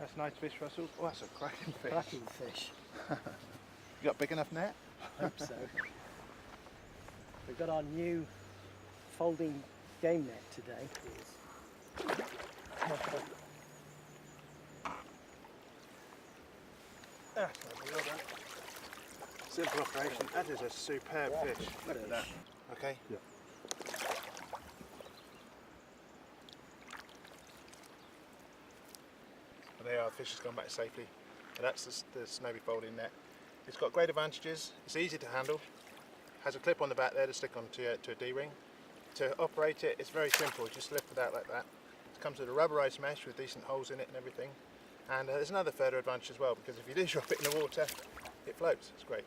That's a nice fish, Russell. Oh, that's a cracking fish. Cracking fish. You got a big enough net? I hope so. We've got our new folding game net today. That's lovely, well done. Simple operation. That is a superb fish. Look at that. Okay. Yeah. Well, there you are, the fish has gone back safely. And that's the Snowbee Folding Net. It's got great advantages. It's easy to handle. Has a clip on the back there to stick onto a D-ring. To operate it, it's very simple. Just lift it out like that. It comes with a rubberized mesh with decent holes in it and everything. And there's another further advantage as well, because if you do drop it in the water, it floats. It's great.